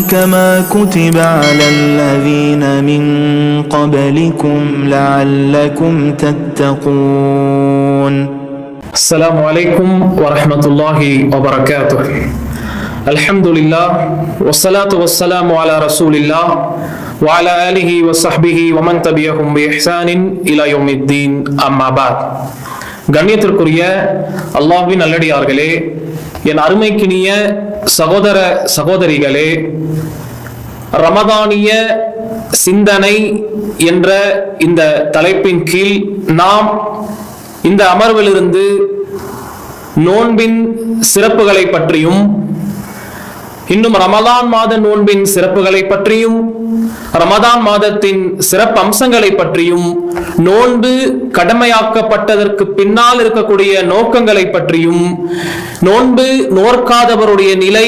كما كتب على الذين من قبلكم لعلكم تتقون. السلام عليكم ورحمة الله وبركاته. الحمد لله والصلاة والسلام على رسول الله وعلى آله وصحبه ومن تبعهم بإحسان إلى يوم الدين. أما بعد. கண்ணியத்திற்குரிய அல்லாஹ்வின் நல்லடியார்களே, என் அருமைக்கினிய சகோதர சகோதரிகளே, ரமதானிய சிந்தனை என்ற இந்த தலைப்பின் கீழ் நாம் இந்த அமர்விலிருந்து நோன்பின் சிறப்புகளை பற்றியும், இன்னும் ரமதான் மாத நோன்பின் சிறப்புகளை பற்றியும், ரமதான் மாதத்தின் சிறப்பு அம்சங்களை பற்றியும், நோன்பு கடமையாக்கப்பட்டதற்கு பின்னால் இருக்கக்கூடிய நோக்கங்களை பற்றியும், நோன்பு நோற்காதவருடைய நிலை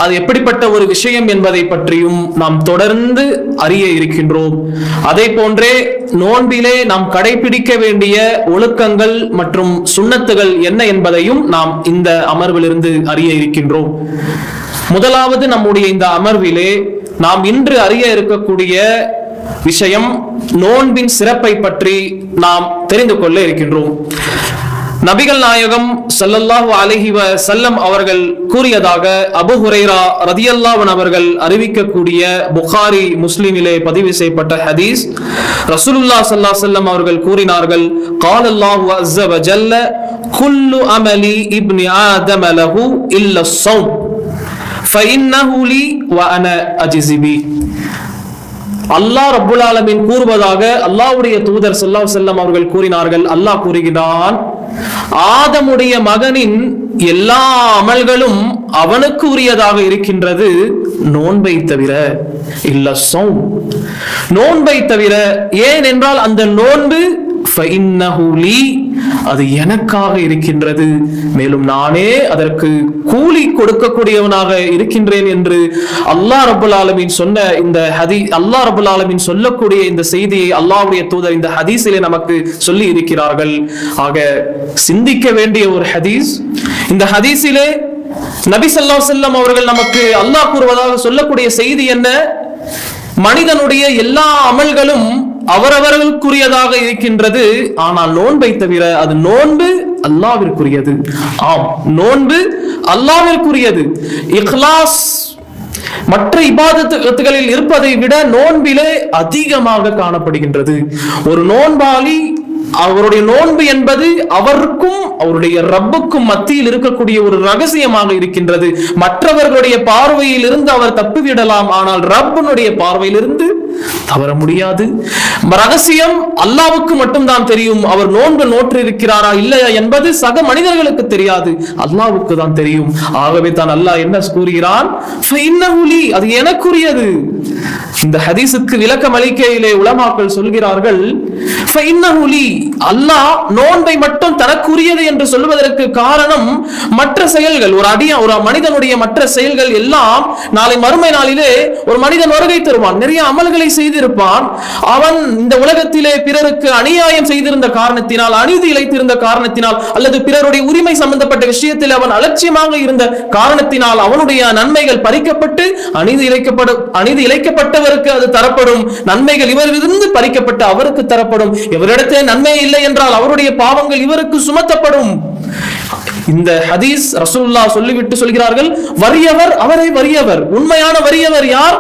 அது எப்படிப்பட்ட ஒரு விஷயம் என்பதை பற்றியும் நாம் தொடர்ந்து அறிய இருக்கின்றோம். அதே போன்றே நோன்பிலே நாம் கடைபிடிக்க வேண்டிய ஒழுக்கங்கள் மற்றும் சுன்னத்துகள் என்ன என்பதையும் நாம் இந்த அமர்விலிருந்து அறிய இருக்கின்றோம். முதலாவது, நம்முடைய இந்த அமர்விலே நாம் இன்று அறிய இருக்கக்கூடிய விஷயம் நோன்பின் சிறப்பை பற்றி நாம் தெரிந்து கொள்ள இருக்கின்றோம். நபிகள் நாயகம் ஸல்லல்லாஹு அலைஹி வஸல்லம் அவர்கள் கூறியதாக அபூ ஹுரைரா ரலியல்லாஹு அன்ஹு அவர்கள் அறிவிக்கக்கூடிய புகாரி முஸ்லிமிலே பதிவு செய்யப்பட்ட ஹதீஸ், ரசூலுல்லாஹ் ஸல்லல்லாஹு அலைஹி வஸல்லம் அவர்கள் கூறினார்கள், காலல்லாஹு அஸ்ஸ வ ஜல்ல குல்லு அமலி இப்னி ஆதம லஹு இல்லா ஸௌம் ஃபஇன்னஹு லீ வ அனா அஜ்ஸி பி. அல்லாஹ் ரப்புல் ஆலமீன் கூறுவதாக அல்லாஹ்வுடைய தூதர் ஸல்லல்லாஹு அலைஹி வஸல்லம் அவர்கள் கூறினார்கள், அல்லாஹ் கூறுகிறான், ஆதமுடைய மகனின் எல்லா அமல்களும் அவனுக்கு உரியதாக இருக்கின்றது, நோன்பை தவிர. இல்ல ஸௌம், நோன்பை தவிர. ஏன் என்றால் அந்த நோன்பு ஃபஇன்னஹு லீ, அது எனக்காக இருக்கின்றது, மேலும் நானே அதற்கு கூலி கொடுக்கக்கூடியவனாக இருக்கின்றேன் என்று அல்லாஹ் ரப்புல் ஆலமீன் சொன்ன இந்த ஹதீஸ், அல்லாஹ் ரப்புல் ஆலமீன் சொல்லக்கூடிய இந்த செய்தியை அல்லாஹ்வுடைய தூதர் இந்த ஹதீஸிலே நமக்கு சொல்லி இருக்கிறார்கள். ஆக சிந்திக்க வேண்டிய ஒரு ஹதீஸ். இந்த ஹதீஸிலே நபி ஸல்லல்லாஹு அலைஹி வஸல்லம் அவர்கள் நமக்கு அல்லாஹ் கூறுவதாக சொல்லக்கூடிய செய்தி என்ன? மனிதனுடைய எல்லா அமல்களும் அவரவர்களுக்குரியதாக இருக்கின்றது, ஆனால் நோன்பை தவிர. அது நோன்பு அல்லாஹ்விற்குரியது. ஆம், நோன்பு அல்லாஹ்விற்குரியது. இக்லாஸ் மற்ற இபாதத்துகளில் இருப்பதை விட நோன்பிலே அதிகமாக காணப்படுகின்றது. ஒரு நோன்பாளி அவருடைய நோன்பு என்பது அவருக்கும் அவருடைய ரப்புக்கும் மத்தியில் இருக்கக்கூடிய ஒரு ரகசியமாக இருக்கின்றது. மற்றவர்களுடைய பார்வையில் இருந்து அவர் தப்பிவிடலாம், ஆனால் ரப்பனுடைய பார்வையிலிருந்து தவற முடியாது. ரகசியம் அல்லாஹ்வுக்கு மட்டும்தான் தெரியும். அவர் நோன்பு நோற்று இருக்கிறாரா இல்லையா என்பது சக மனிதர்களுக்கு தெரியாது, அல்லாஹ்வுக்கு தான் தெரியும். ஆகவே தான் அல்லாஹ் என்ன கூறுகிறான்? ஃபஇன்னஹு லீ, அது எனக்குரியது. இந்த ஹதீஸுக்கு விளக்கம் அளிக்கையிலே உலமாக்கள் சொல்கிறார்கள், ஃபஇன்னஹு லீ, அல்லாஹ் நோன்பை மட்டும் தனக்குரியது என்று சொல்வதற்கு காரணம், மற்ற செயல்கள், ஒரு மனிதனுடைய மற்ற செயல்கள் எல்லாம் நாளை மறுமை நாளிலே ஒரு மனிதன் வருகை தருவான், நிறைய அமல்களை செய்திருப்பான். அவன் இந்த உலகத்திலே பிறருக்கு அநியாயம் செய்திருந்த காரணத்தினால், அநீதி இழைத்திருந்த காரணத்தினால், அல்லது பிறருடைய உரிமை சம்பந்தப்பட்ட விஷயத்தில் அவன் அலட்சியமாக இருந்த காரணத்தினால் அவனுடைய நன்மைகள் பறிக்கப்பட்டு அநீதி இழைக்கப்பட்டவருக்கு அது தரப்படும். நன்மைகள் இவரிலிருந்து பறிக்கப்பட்டு அவருக்கு தரப்படும். இவரிடத்தே நன்மை இல்லை என்றால் அவருடைய பாவங்கள் இவருக்கு சுமத்தப்படும். இந்த ஹதீஸ் ரசூலுல்லாஹ் சொல்லிவிட்டு சொல்கிறார்கள், வறியவர் அவரை வறியவர். உண்மையான வறியவர் யார்?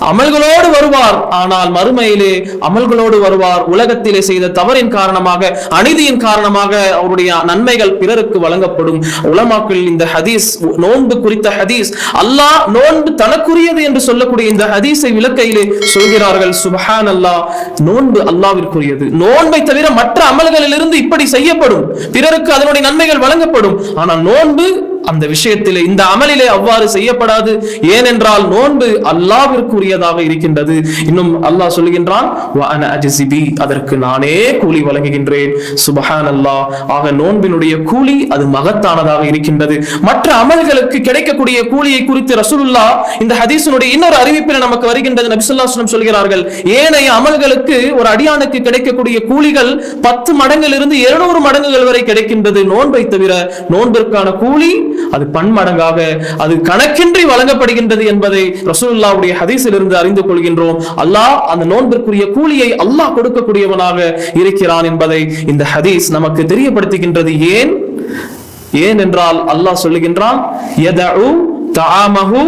அமல்களோடு வருவார், ஆனால் மறுமையிலே அமல்களோடு வருவார். உலகத்திலே செய்த தவறின் காரணமாக, அநீதியின் காரணமாக அவருடைய நன்மைகள் பிறருக்கு வழங்கப்படும். உலமாக்கள் இந்த ஹதீஸ், நோன்பு குறித்த ஹதீஸ், அல்லாஹ் நோன்பு தனக்குரியது என்று சொல்லக்கூடிய இந்த ஹதீஸை விளக்கையிலே சொல்கிறார்கள், சுப்ஹானல்லாஹ், நோன்பு அல்லாஹ்விற்குரியது. நோன்பை தவிர மற்ற அமல்களிலிருந்து இப்படி செய்யப்படும், பிறருக்கு அதனுடைய நன்மைகள் வழங்கப்படும். ஆனால் நோன்பு அந்த விஷயத்திலே, இந்த அமலிலே அவ்வாறு செய்யப்படாது. ஏனென்றால் நோன்பு அல்லாஹ்விற்குரியதாக இருக்கின்றது. இன்னும் அல்லாஹ் சொல்லுகின்றான், வ அனா அஜ்ஸி பி, அதற்கு நானே கூலி வழங்குகின்றேன். சுப்ஹானல்லாஹ். ஆக நோன்பினுடைய கூலி அது மகத்தானதாக இருக்கின்றது. மற்ற அமல்களுக்கு கிடைக்கக்கூடிய கூலியை குறித்து ரசூலுல்லாஹ் இந்த ஹதீஸினுடைய இன்னொரு அறிவிப்பில் நமக்கு வருகின்றது. நபி ஸல்லல்லாஹு அலைஹி வஸல்லம் சொல்கிறார்கள், ஏனைய அமல்களுக்கு ஒரு அடியானுக்கு கிடைக்கக்கூடிய கூலிகள் 10 மடங்கிலிருந்து 200 மடங்குகள் வரை கிடைக்கின்றது. நோன்பை தவிர நோன்பிற்கான கூலி அது பன்மடங்காக, அது கணக்கின்றி வழங்கப்படுகின்றது என்பதை ரசூலுல்லாஹ்வுடைய ஹதீஸில் இருந்து அறிந்து கொள்கின்றோம். அல்லாஹ் அந்த நோன்பிற்குரிய கூலியை அல்லாஹ் கொடுக்கக்கூடியவனாக இருக்கிறான் என்பதை இந்த ஹதீஸ் நமக்கு தெரியப்படுத்துகின்றது. ஏன் என்றால் அல்லாஹ் சொல்லுகின்றான், யதஉ தஆமஹு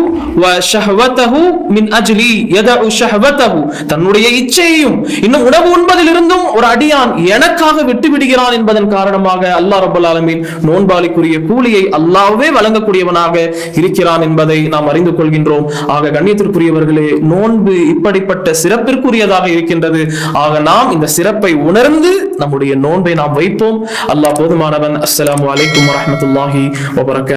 வ ஷஹவதஹு மின் அஜ்லி, யதஉ ஷஹவதஹு, தன்னுடைய இச்சையையும் இன்னும் உணவு உண்பதிலிருந்தும் ஒரு அடியான் எனக்காக விட்டு விடுகிறான் என்பதன் காரணமாக அல்லாஹ் ரப்பல் ஆலமீன் நோன்பாளிக்குரிய கூலியை அல்லாஹ்வே வழங்கக்கூடியவனாக இருக்கிறான் என்பதை நாம் அறிந்து கொள்கின்றோம். ஆக கண்ணியத்திற்குரியவர்களே, நோன்பு இப்படிப்பட்ட சிறப்பிற்குரியதாக இருக்கின்றது. ஆக நாம் இந்த சிறப்பை உணர்ந்து நம்முடைய நோன்பை நாம் வைப்போம். அல்லாஹ் போதுமானவன். அஸ்ஸலாமு அலைக்கும் வரஹ்மத்துல்லாஹி வபரகாத்துஹு.